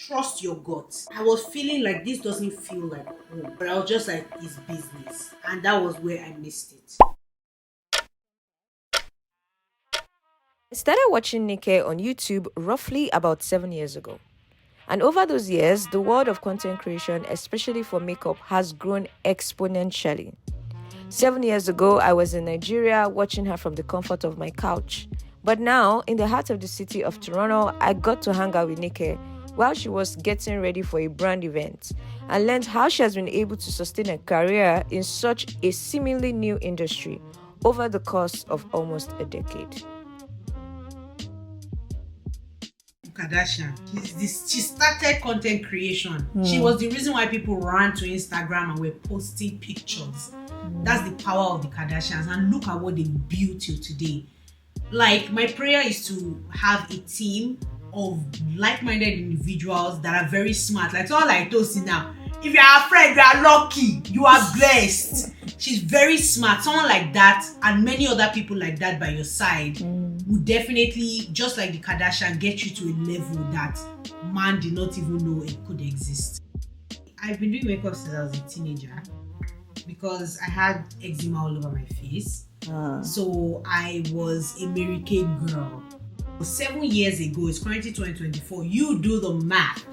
trust your gut. I was feeling like this doesn't feel like home, but I was just like, it's business. And that was where I missed it. I started watching Nike on YouTube roughly about 7 years ago. And over those years, the world of content creation, especially for makeup, has grown exponentially. 7 years ago, I was in Nigeria watching her from the comfort of my couch. But now, in the heart of the city of Toronto, I got to hang out with Nike while she was getting ready for a brand event and learned how she has been able to sustain a career in such a seemingly new industry over the course of almost a decade. Kardashian. She started content creation. She was the reason why people ran to Instagram and were posting pictures. That's the power of the Kardashians. And look at what they built till today. Like, my prayer is to have a team of like-minded individuals that are very smart. Like, someone like Tosi now. If you are a friend, you are lucky. You are blessed. She's very smart. Someone like that and many other people like that by your side would definitely, just like the Kardashian, get you to a level that man did not even know it could exist. I've been doing makeup since I was a teenager because I had eczema all over my face. So I was a Mary Kay girl. 7 years ago, it's currently 2024. You do the math.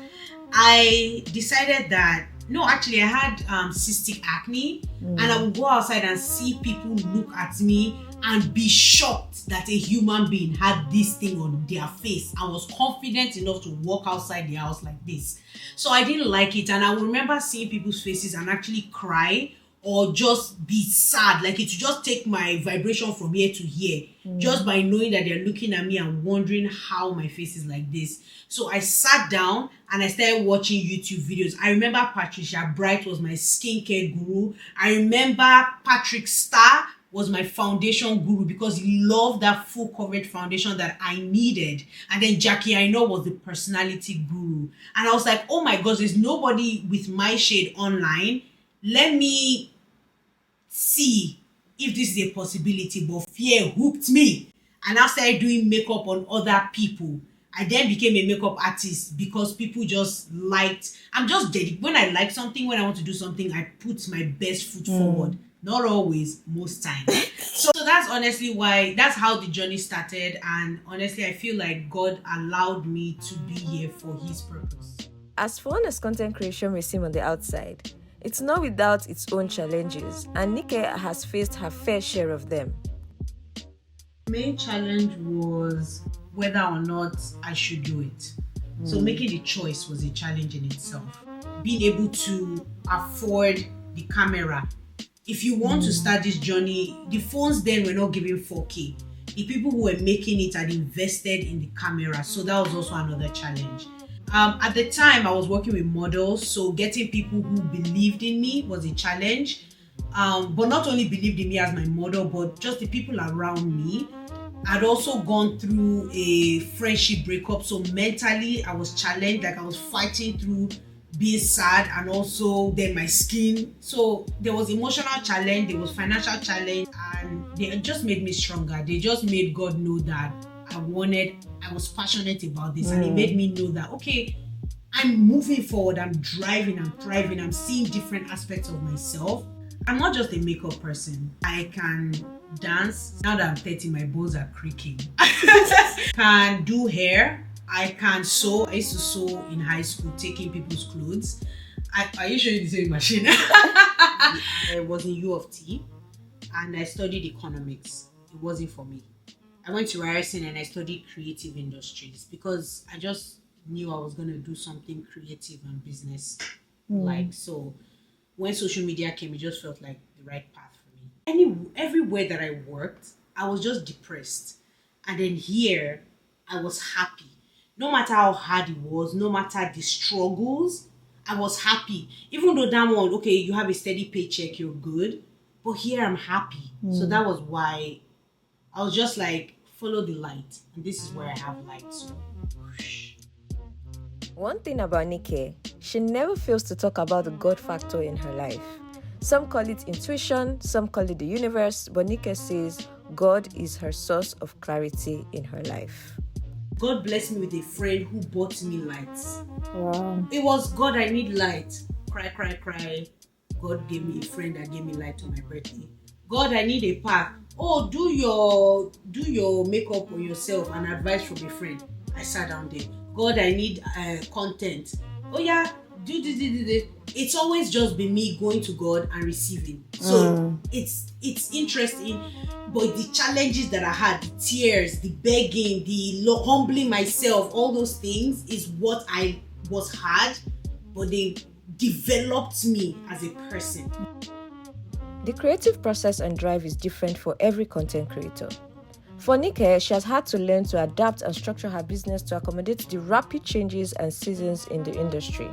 I decided that I had cystic acne, and I would go outside and see people look at me and be shocked that a human being had this thing on their face. I was confident enough to walk outside the house like this. So I didn't like it, and I remember seeing people's faces and actually cry or just be sad. Like, it would just take my vibration from here to here, just by knowing that they're looking at me and wondering how my face is like this. So I sat down and I started watching YouTube videos. I remember Patricia Bright was my skincare guru. I remember Patrick Starr was my foundation guru because he loved that full coverage foundation that I needed. And then Jackie I know was the personality guru. And I was like, oh my God, there's nobody with my shade online. Let me see if this is a possibility. But fear hooked me. And I started doing makeup on other people. I then became a makeup artist because people just liked. I'm just dedicated. When I like something, when I want to do something, I put my best foot forward. Not always, most times. So that's honestly why, that's how the journey started. And honestly, I feel like God allowed me to be here for his purpose. As fun as content creation may seem on the outside, it's not without its own challenges, and Nike has faced her fair share of them. The main challenge was whether or not I should do it. So making the choice was a challenge in itself. Being able to afford the camera. If you want to start this journey, the phones then were not giving 4K. The people who were making it had invested in the camera. So that was also another challenge. At the time, I was working with models. So getting people who believed in me was a challenge. But not only believed in me as my model, but just the people around me. I'd also gone through a friendship breakup, so mentally I was challenged, like I was fighting through being sad and also then my skin. So there was emotional challenge, there was financial challenge, and they just made me stronger. They just made God know that I was passionate about this, and it made me know that, okay, I'm moving forward, I'm driving, I'm thriving, I'm seeing different aspects of myself. I'm not just a makeup person. I can dance. Now that I'm 30, my bones are creaking. Can do hair. I can sew. I used to sew in high school, taking people's clothes. Are you showing the sewing machine? I was in U of T and I studied economics. It wasn't for me. I went to Ryerson and I studied creative industries because I just knew I was going to do something creative and business. So when social media came, it just felt like the right path for me. Everywhere that I worked, I was just depressed. And then here, I was happy. No matter how hard it was, no matter the struggles, I was happy. Even though that one, okay, you have a steady paycheck, you're good. But here I'm happy. So that was why I was just like, follow the light. And this is where I have light. So, whoosh. One thing about Nike, she never fails to talk about the God factor in her life. Some call it intuition, some call it the universe, but Nike says God is her source of clarity in her life. God blessed me with a friend who bought me lights. Wow. It was God, I need light. Cry, cry, cry. God gave me a friend that gave me light on my birthday. God, I need a pack. Oh, do your makeup on yourself and advice from a friend. I sat down there. God, I need content. Oh yeah, do. It's always just been me going to God and receiving. So it's interesting, but the challenges that I had, the tears, the begging, the humbling myself, all those things is what I was hard, but they developed me as a person. The creative process and drive is different for every content creator. For Nike, she has had to learn to adapt and structure her business to accommodate the rapid changes and seasons in the industry.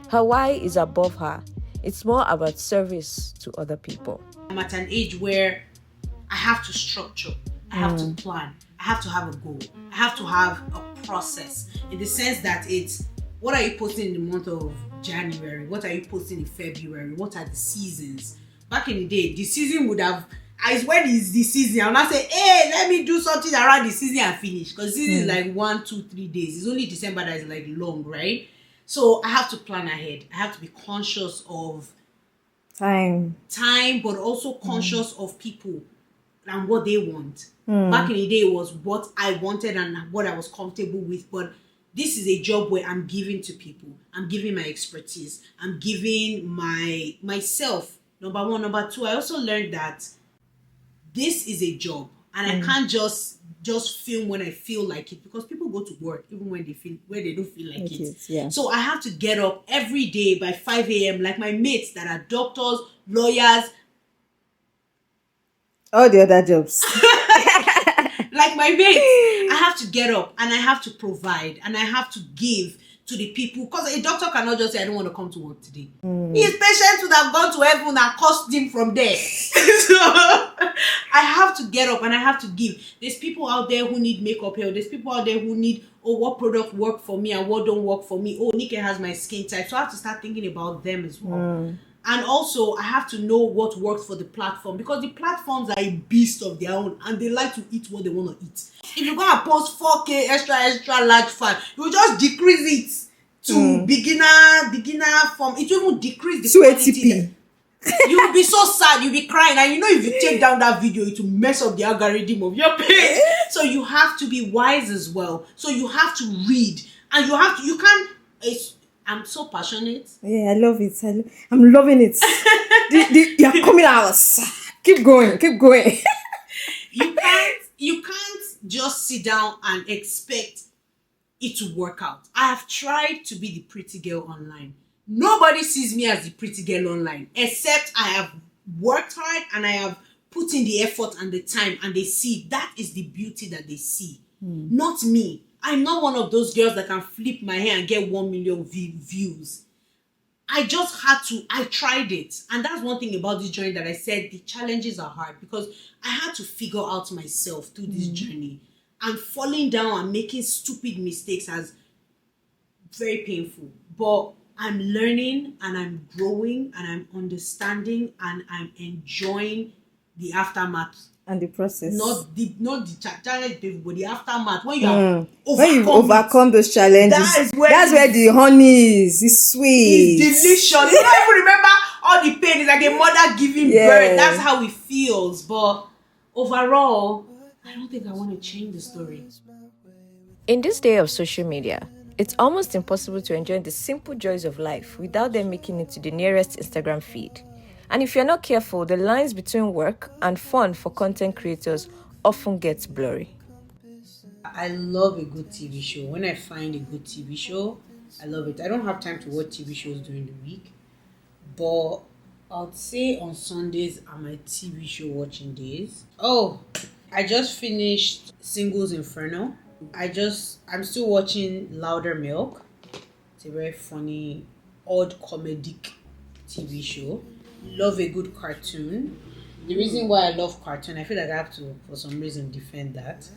Her why is above her. It's more about service to other people. I'm at an age where I have to structure, I have to plan, I have to have a goal, I have to have a process, in the sense that it's what are you posting in the month of January, what are you posting in February, what are the seasons. Back in the day, the season would have, as when is the season, I'll not say, hey, let me do something around the season and finish, because season is like 1, 2, 3 days. It's only December that is like long, right? So I have to plan ahead. I have to be conscious of time, but also conscious of people and what they want. Back in the day, it was what I wanted and what I was comfortable with. But this is a job where I'm giving to people. I'm giving my expertise. I'm giving myself. Number one. Number two, I also learned that this is a job, and I can't just film when I feel like it, because people go to work even when they don't feel like it. Yeah. So I have to get up every day by 5 a.m. like my mates that are doctors, lawyers, all the other jobs. like my mates. I have to get up and I have to provide and I have to give to the people, because a doctor cannot just say, I don't want to come to work today. His patients would have gone to heaven and cursed him from there. So I have to get up and I have to give. There's people out there who need makeup help. There's people out there who need, oh, what product work for me and what don't work for me. Oh, Nika has my skin type. So I have to start thinking about them as well. And also, I have to know what works for the platform, because the platforms are a beast of their own and they like to eat what they want to eat. If you're going to post 4K extra large file, you just decrease it to beginner form. It will even decrease the quality. You will be so sad, you'll be crying, and if you take down that video, it will mess up the algorithm of your page. So you have to be wise as well. So you have to read, and you can't. I'm so passionate. Yeah, I love it. I'm loving it. You're coming out. Keep going. You can't just sit down and expect it to work out. I have tried to be the pretty girl online. Nobody sees me as the pretty girl online, except I have worked hard and I have put in the effort and the time, and they see. That is the beauty that they see. Not me. I'm not one of those girls that can flip my hair and get 1 million views. I tried it. And that's one thing about this journey that I said the challenges are hard, because I had to figure out myself through this journey. And falling down and making stupid mistakes is very painful. But I'm learning and I'm growing and I'm understanding and I'm enjoying the aftermath. And the process. Not the challenge, but the aftermath. When you have overcome those challenges, that's where the honey is. It's sweet. It's delicious. You don't even remember all the pain. It's like a mother giving birth. That's how it feels. But overall, I don't think I want to change the story. In this day of social media, it's almost impossible to enjoy the simple joys of life without them making it to the nearest Instagram feed. And if you're not careful, the lines between work and fun for content creators often gets blurry. I love a good TV show. When I find a good TV show, I love it. I don't have time to watch TV shows during the week, but I'd say on Sundays are my TV show watching days. Oh, I just finished Singles Inferno. I'm still watching Louder Milk. It's a very funny, odd comedic TV show. Love a good cartoon. The reason why I love cartoon, I feel like I have to, for some reason, defend that.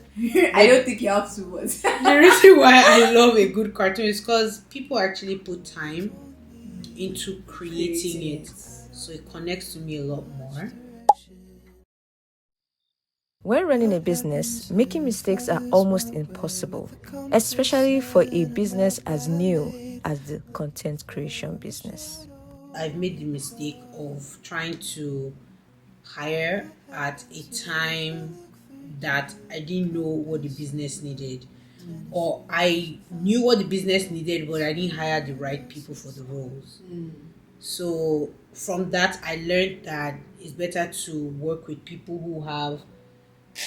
I don't think you have to. But the reason why I love a good cartoon is because people actually put time into creating it. So it connects to me a lot more. When running a business, making mistakes are almost impossible, especially for a business as new as the content creation business? I've made the mistake of trying to hire at a time that I didn't know what the business needed, or I knew what the business needed, but I didn't hire the right people for the roles. So from that, I learned that it's better to work with people who have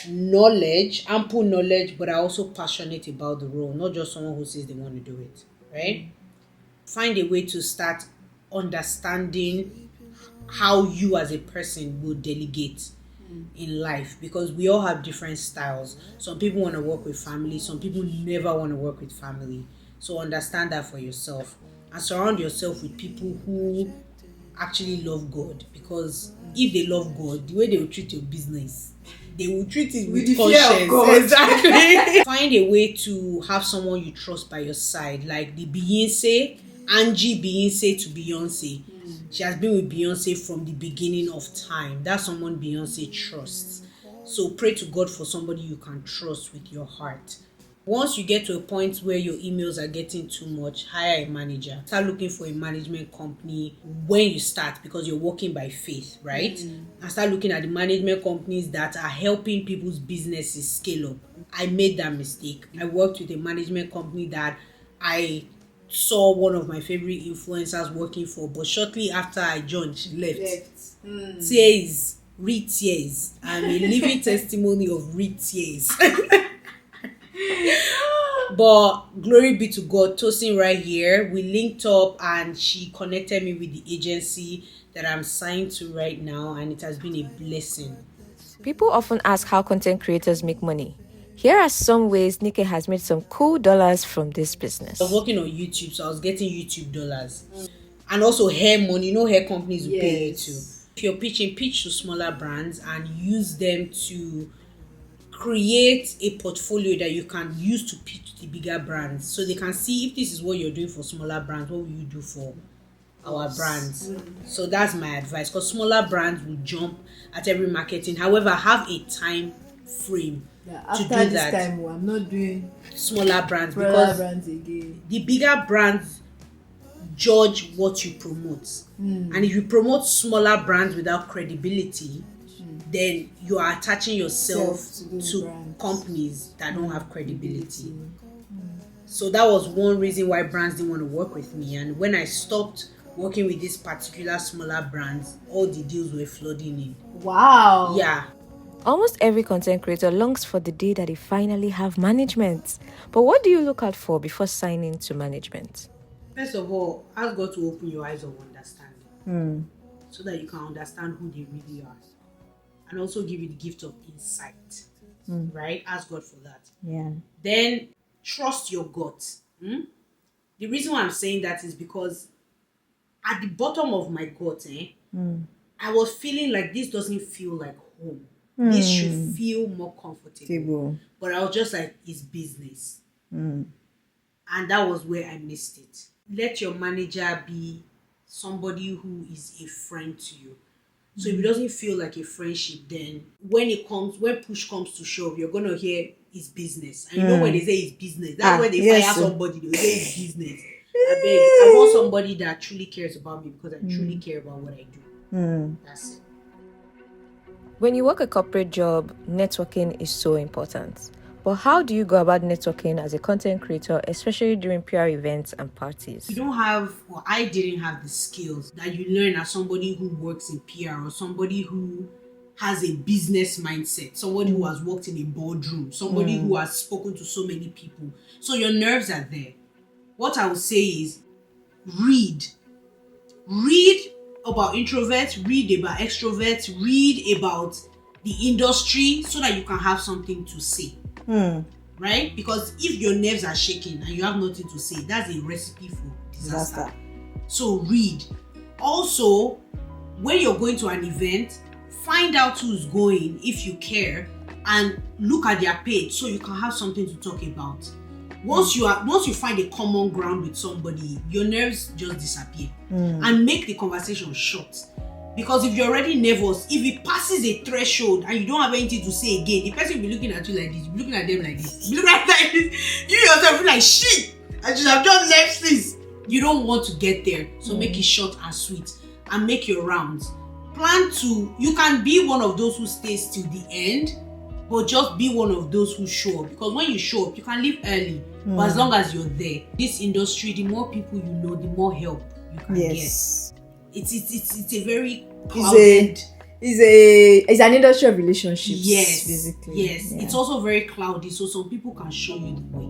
knowledge, ample knowledge, but are also passionate about the role, not just someone who says they want to do it, right? Find a way to start understanding how you as a person will delegate in life, because we all have different styles. Some people want to work with family, some people never want to work with family. So understand that for yourself and surround yourself with people who actually love God, because if they love God, the way they will treat your business, they will treat it with the fear of conscience. God. Exactly. Find a way to have someone you trust by your side, like the Beyonce, Angie Beyonce to Beyonce. She has been with Beyonce from the beginning of time. That's someone Beyonce trusts. So pray to God for somebody you can trust with your heart. Once you get to a point where your emails are getting too much, hire a manager. Start looking for a management company when you start, because you're working by faith, right? And start looking at the management companies that are helping people's businesses scale up. I made that mistake. I worked with a management company that I saw one of my favorite influencers working for, but shortly after I joined, she left. Tears, read tears. I'm a living testimony of read tears. But glory be to God, Tosin right here. We linked up and she connected me with the agency that I'm signed to right now, and it has been a blessing. People often ask how content creators make money. Here are some ways Nike has made some cool dollars from this business. I was working on YouTube, so I was getting YouTube dollars. And also hair money. You know, hair companies will pay you too. If you're pitching, pitch to smaller brands and use them to create a portfolio that you can use to pitch to the bigger brands, so they can see if this is what you're doing for smaller brands, what will you do for our brands. So that's my advice, because smaller brands will jump at every marketing. However, have a time frame to do After this that. time, I'm not doing Smaller brands, smaller because brands again. the bigger brands judge what you promote. And if you promote smaller brands without credibility, then you are attaching yourself to brands. companies that don't have credibility. So that was one reason why brands didn't want to work with me. And when I stopped working with these particular smaller brands, all the deals were flooding in. Wow. Yeah. Almost every content creator longs for the day that they finally have management. But what do you look out for before signing to management? First of all, ask God to open your eyes of understanding, so that you can understand who they really are, and also give you the gift of insight. Right? Ask God for that. Yeah. Then trust your gut. The reason why I'm saying that is because at the bottom of my gut, I was feeling like this doesn't feel like home. This should feel more comfortable. But I was just like, it's business. And that was where I missed it. Let your manager be somebody who is a friend to you. So if it doesn't feel like a friendship, then when push comes to shove, you're gonna hear it's business. And you know when they say it's business, that's when they fire somebody, they say it's business. I want somebody that truly cares about me, because I truly care about what I do. That's it. When you work a corporate job, networking is so important. But how do you go about networking as a content creator, especially during PR events and parties? You don't have, or I didn't have the skills that you learn as somebody who works in PR, or somebody who has a business mindset, somebody who has worked in a boardroom, somebody who has spoken to so many people. So your nerves are there. What I would say is read. Read about introverts, read about extroverts, read about the industry, so that you can have something to say. Right? Because if your nerves are shaking and you have nothing to say, that's a recipe for disaster. So read. Also, when you're going to an event, find out who's going if you care, and look at their page so you can have something to talk about. Once you find a common ground with somebody, your nerves just disappear. And make the conversation short. Because if you're already nervous, if it passes a threshold and you don't have anything to say again, the person will be looking at you like this, you'll be looking at them like this, you look at them like this, you yourself feel like shit, I should have just left this. You don't want to get there, so make it short and sweet and make your rounds. You can be one of those who stays till the end, but just be one of those who show up, because when you show up, you can leave early. But as long as you're there, this industry, the more people you know, the more help you can get. It's a very clouded. It's an industry of relationships. Yes, basically. Yes, it's also very cloudy, so some people can show you the way.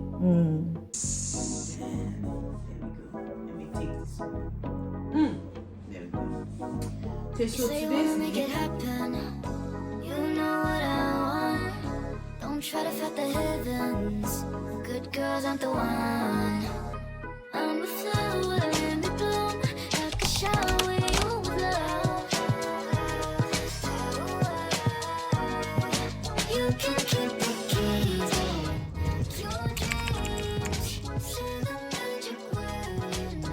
Okay, so today's make it happen. You know what I want. Don't try to fight the heavens. Good girls aren't the one. I'm a flower and it bloom like a shower you love. You can keep the keys to your dreams. Say the magic word, you know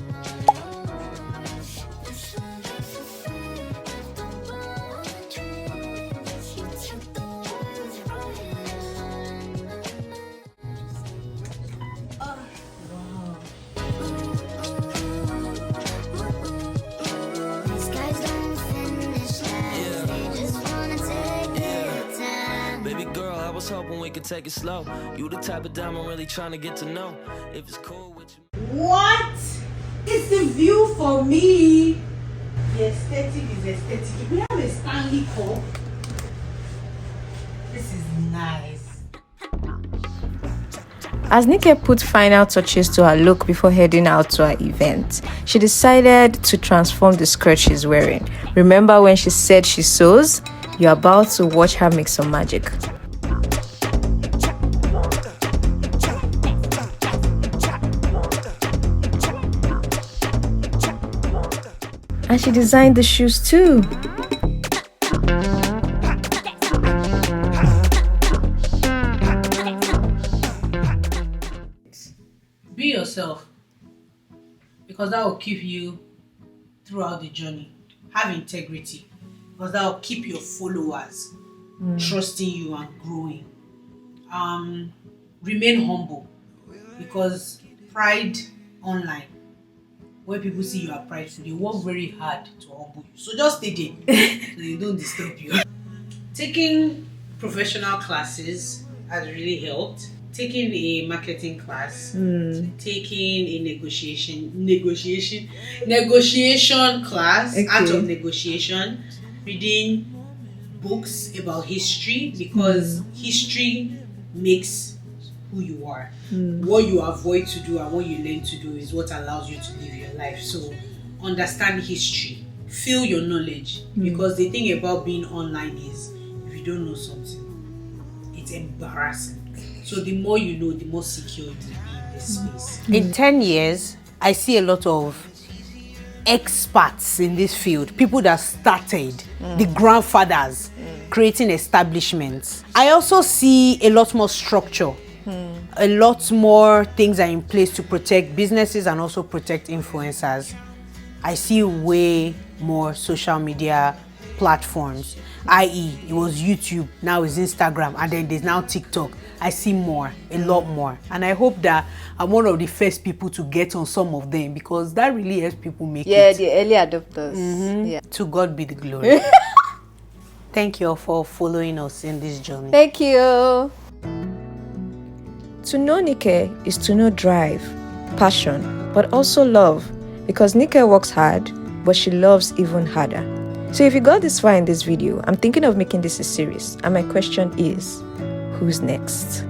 I'm yours. This love is a fool of the boundaries. You took the words right These guys don't finish last. They just wanna take their time. Baby girl, I was hoping we could take it slow. You the type of dime I'm really trying to get to know. If it's cool with you. What? It's the view for me. The aesthetic is aesthetic. We have a Stanley Cup. This is nice. As Nike put final touches to her look before heading out to her event, she decided to transform the skirt she's wearing. Remember when she said she sews? You're about to watch her make some magic. And she designed the shoes too. Be yourself, because that will keep you throughout the journey. Have integrity, because that will keep your followers trusting you and growing. Remain humble, because pride online, when people see you are prideful, they work very hard to humble you. So just stay there so they don't disturb you. Taking professional classes has really helped. Taking a marketing class, taking a negotiation class, art of negotiation, reading books about history, because history makes who you are. What you avoid to do and what you learn to do is what allows you to live your life. So understand history, feel your knowledge, because the thing about being online is if you don't know something, it's embarrassing. So the more you know, the more secure you will be in this space. In 10 years, I see a lot of experts in this field, people that started, the grandfathers, creating establishments. I also see a lot more structure. A lot more things are in place to protect businesses and also protect influencers. I see way more social media platforms, i.e. it was YouTube, now it's Instagram, and then there's now TikTok. I see more, a lot more. And I hope that I'm one of the first people to get on some of them, because that really helps people make it. Yeah, the early adopters. Yeah. To God be the glory. Thank you all for following us in this journey. Thank you. To know Nike is to know drive, passion, but also love, because Nike works hard, but she loves even harder. So if you got this far in this video, I'm thinking of making this a series, and my question is, who's next?